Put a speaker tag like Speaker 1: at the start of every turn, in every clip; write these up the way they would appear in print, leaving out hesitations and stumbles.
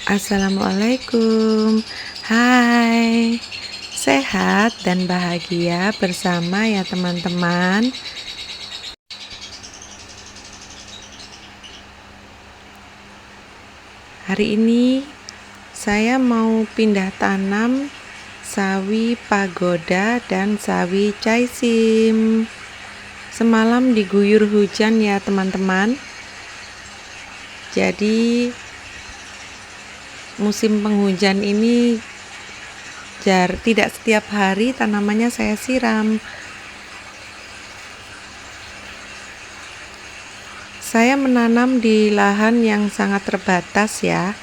Speaker 1: Assalamualaikum. Hai, sehat dan bahagia bersama ya teman-teman. Hari ini saya mau pindah tanam sawi pagoda dan sawi caisim. Semalam diguyur hujan ya teman-teman. Jadi musim penghujan ini tidak setiap hari tanamannya saya siram. Saya menanam di lahan yang sangat terbatas ya.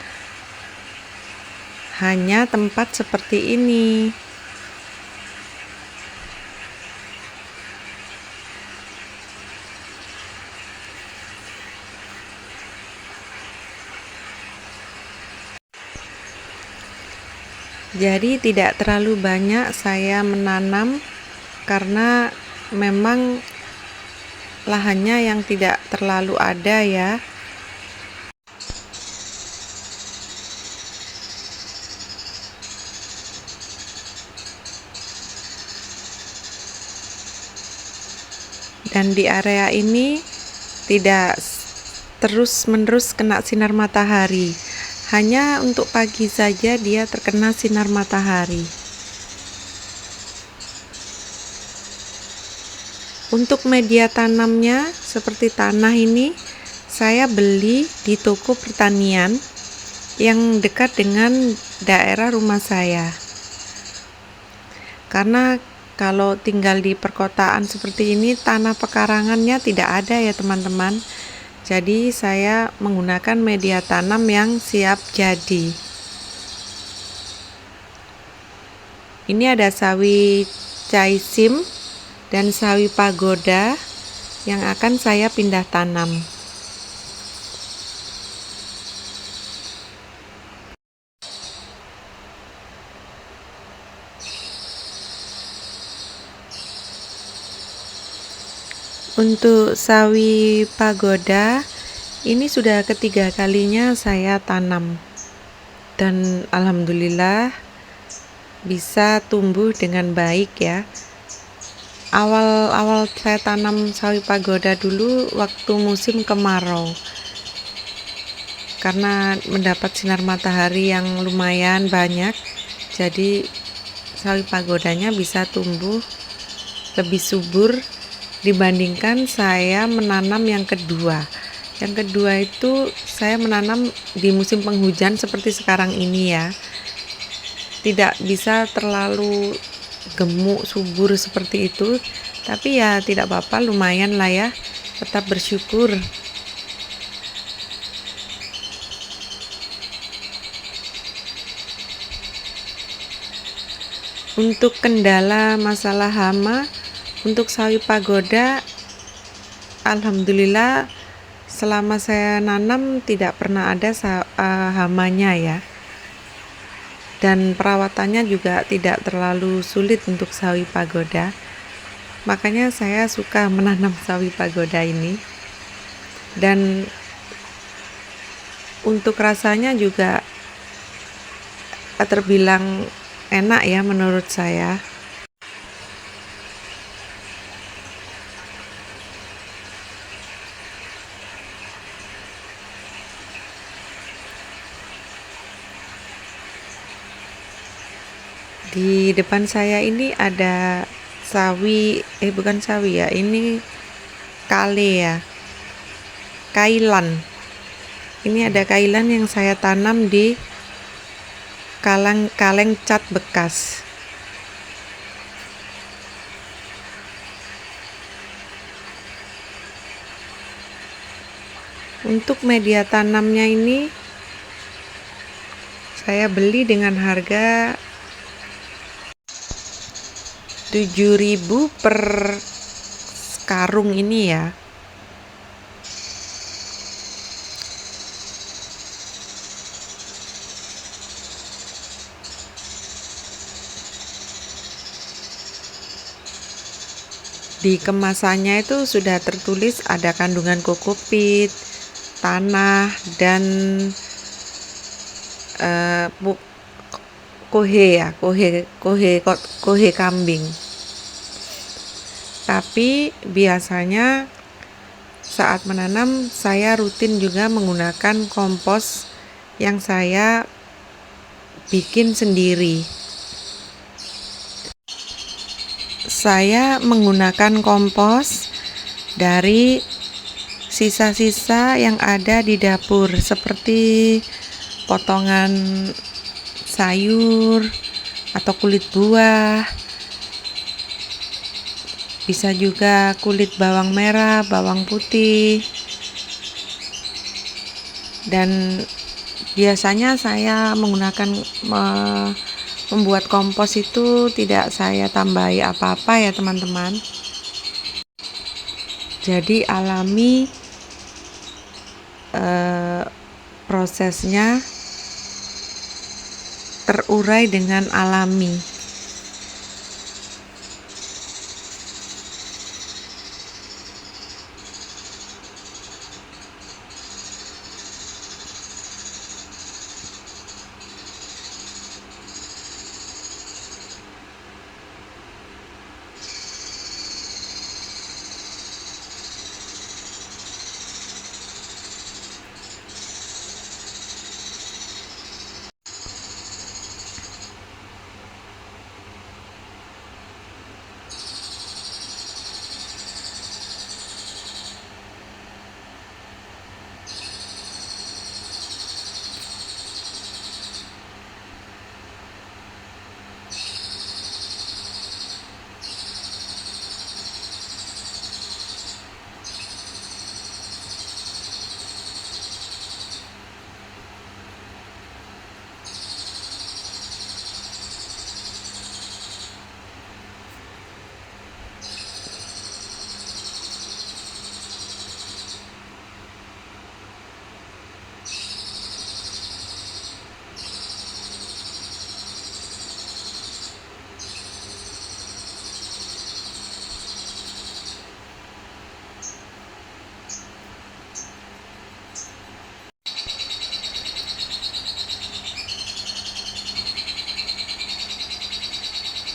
Speaker 1: Hanya tempat seperti ini. Jadi tidak terlalu banyak saya menanam karena memang lahannya yang tidak terlalu ada ya. Dan di area ini tidak terus-menerus kena sinar matahari. Hanya untuk pagi saja dia terkena sinar matahari. Untuk media tanamnya seperti tanah ini saya beli di toko pertanian yang dekat dengan daerah rumah saya. Karena kalau tinggal di perkotaan seperti ini tanah pekarangannya tidak ada ya teman-teman. Jadi saya menggunakan media tanam yang siap jadi. Ini ada sawi caisim dan sawi pagoda yang akan saya pindah tanam. Untuk sawi pagoda ini sudah ketiga kalinya saya tanam dan alhamdulillah bisa tumbuh dengan baik ya. Awal-awal saya tanam sawi pagoda dulu waktu musim kemarau, karena mendapat sinar matahari yang lumayan banyak, jadi sawi pagodanya bisa tumbuh lebih subur dibandingkan saya menanam yang kedua. Yang kedua itu saya menanam di musim penghujan seperti sekarang ini ya. Tidak bisa terlalu gemuk subur seperti itu, tapi ya tidak apa-apa, lumayan lah ya, tetap bersyukur. Untuk kendala masalah hama untuk sawi pagoda, alhamdulillah selama saya nanam tidak pernah ada hamanya ya. Dan perawatannya juga tidak terlalu sulit untuk sawi pagoda. Makanya saya suka menanam sawi pagoda ini. Dan untuk rasanya juga terbilang enak ya menurut saya. Di depan saya ini ada bukan sawi ya, ini kale ya, kailan. Ini ada kailan yang saya tanam di kaleng cat bekas. Untuk media tanamnya ini saya beli dengan harga 7.000 per karung ini ya. Di kemasannya itu sudah tertulis ada kandungan kokopit, tanah, dan kohe ya, kohe kambing. Tapi biasanya saat menanam saya rutin juga menggunakan kompos yang saya bikin sendiri. Saya menggunakan kompos dari sisa-sisa yang ada di dapur, seperti potongan sayur atau kulit buah, bisa juga kulit bawang merah, bawang putih. Dan biasanya saya membuat kompos itu tidak saya tambahi apa-apa ya teman-teman. Jadi alami prosesnya, terurai dengan alami.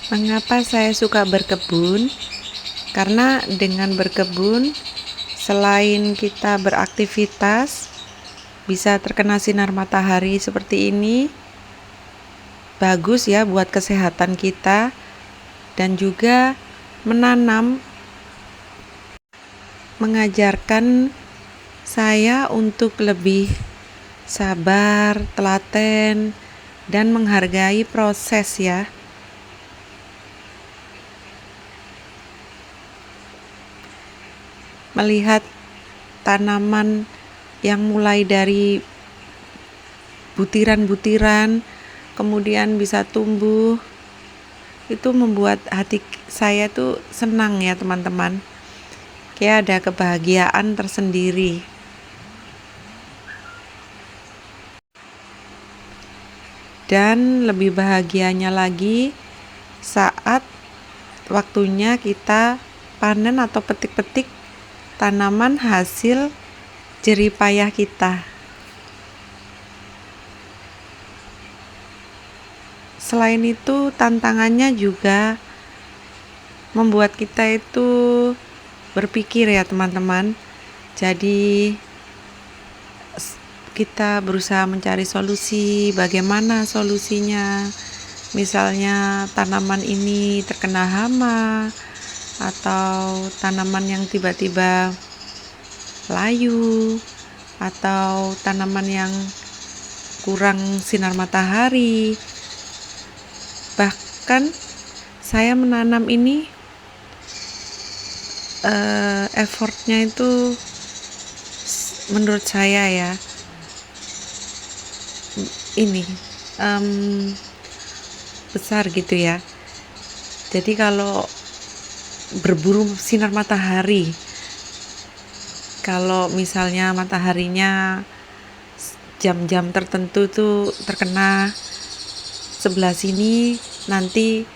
Speaker 1: Mengapa saya suka berkebun? Karena dengan berkebun, selain kita beraktivitas, bisa terkena sinar matahari seperti ini, bagus ya buat kesehatan kita, dan juga menanam mengajarkan saya untuk lebih sabar, telaten, dan menghargai proses ya. Melihat tanaman yang mulai dari butiran-butiran kemudian bisa tumbuh, itu membuat hati saya tuh senang ya teman-teman. Kayak ada kebahagiaan tersendiri. Dan lebih bahagianya lagi saat waktunya kita panen atau petik-petik tanaman hasil jerih payah kita. Selain itu, tantangannya juga membuat kita itu berpikir ya teman-teman. Jadi kita berusaha mencari solusi, bagaimana solusinya. Misalnya tanaman ini terkena hama, atau tanaman yang tiba-tiba layu, atau tanaman yang kurang sinar matahari. Bahkan saya menanam ini effortnya itu menurut saya ya ini besar gitu ya. Jadi kalau berburu sinar matahari, kalau misalnya mataharinya jam-jam tertentu tuh terkena sebelah sini, nanti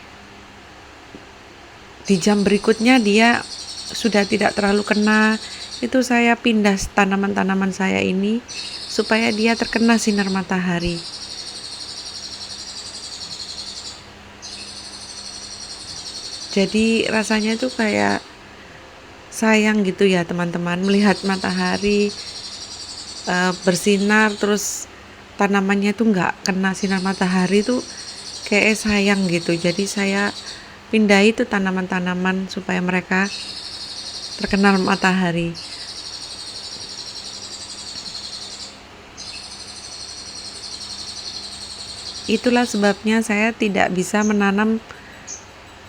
Speaker 1: di jam berikutnya dia sudah tidak terlalu kena, itu saya pindah tanaman-tanaman saya ini supaya dia terkena sinar matahari. Jadi rasanya tuh kayak sayang gitu ya teman-teman, melihat matahari bersinar terus tanamannya tuh nggak kena sinar matahari tuh kayak sayang gitu. Jadi saya pindahi tuh tanaman-tanaman supaya mereka terkena matahari. Itulah sebabnya saya tidak bisa menanam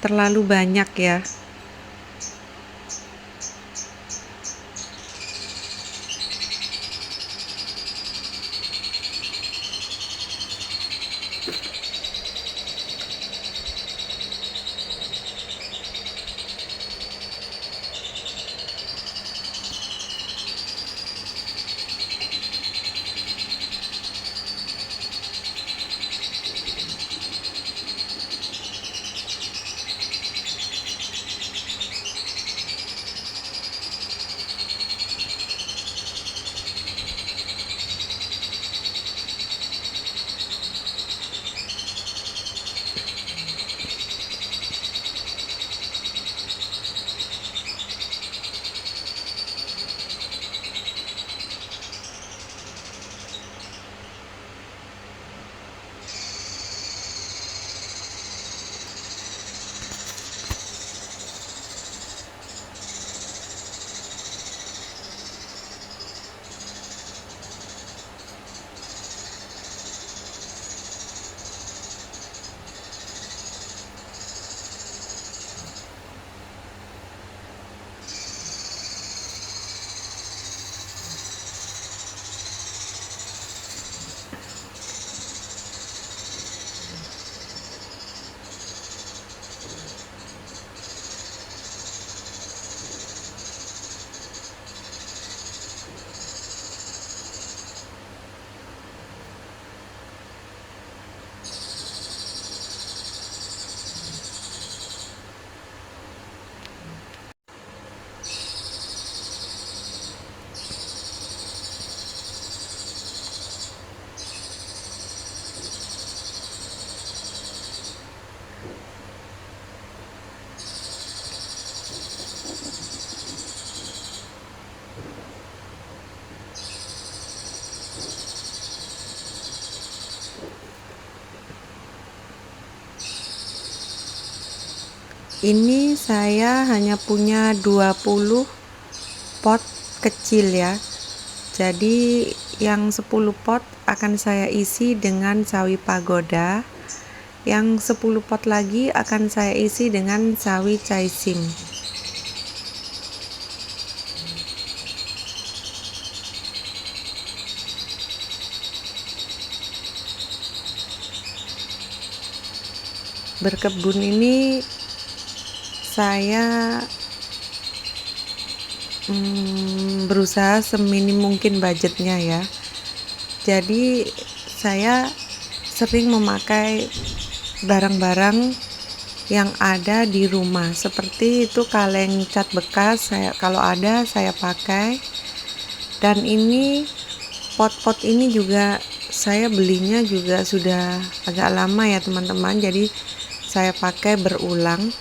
Speaker 1: terlalu banyak ya. Ini saya hanya punya 20 pot kecil ya. Jadi yang 10 pot akan saya isi dengan sawi pagoda. Yang 10 pot lagi akan saya isi dengan sawi caising. Berkebun ini saya berusaha seminim mungkin budgetnya ya. Jadi saya sering memakai barang-barang yang ada di rumah, seperti itu kaleng cat bekas, kalau ada saya pakai. Dan ini pot-pot ini juga saya belinya juga sudah agak lama ya teman-teman, jadi saya pakai berulang.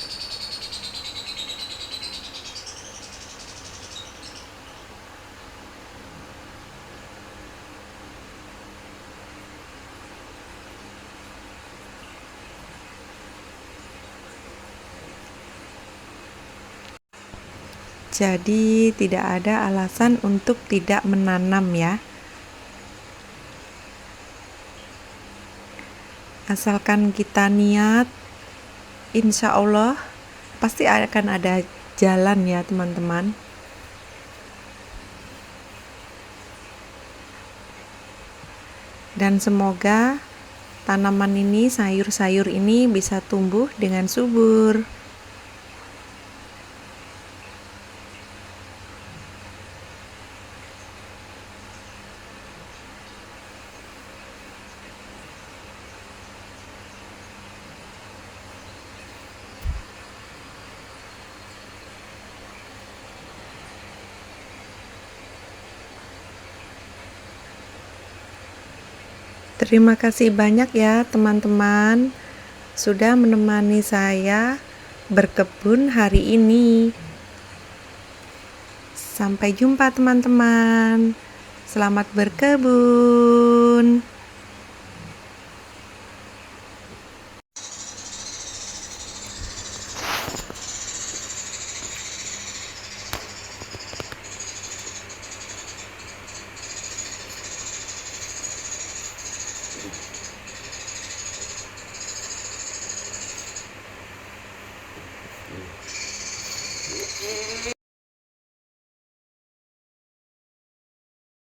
Speaker 1: Jadi tidak ada alasan untuk tidak menanam ya. Asalkan kita niat, insya Allah pasti akan ada jalan ya teman-teman. Dan semoga tanaman ini, sayur-sayur ini bisa tumbuh dengan subur. Terima kasih banyak ya teman-teman sudah menemani saya berkebun hari ini. Sampai jumpa teman-teman. Selamat berkebun.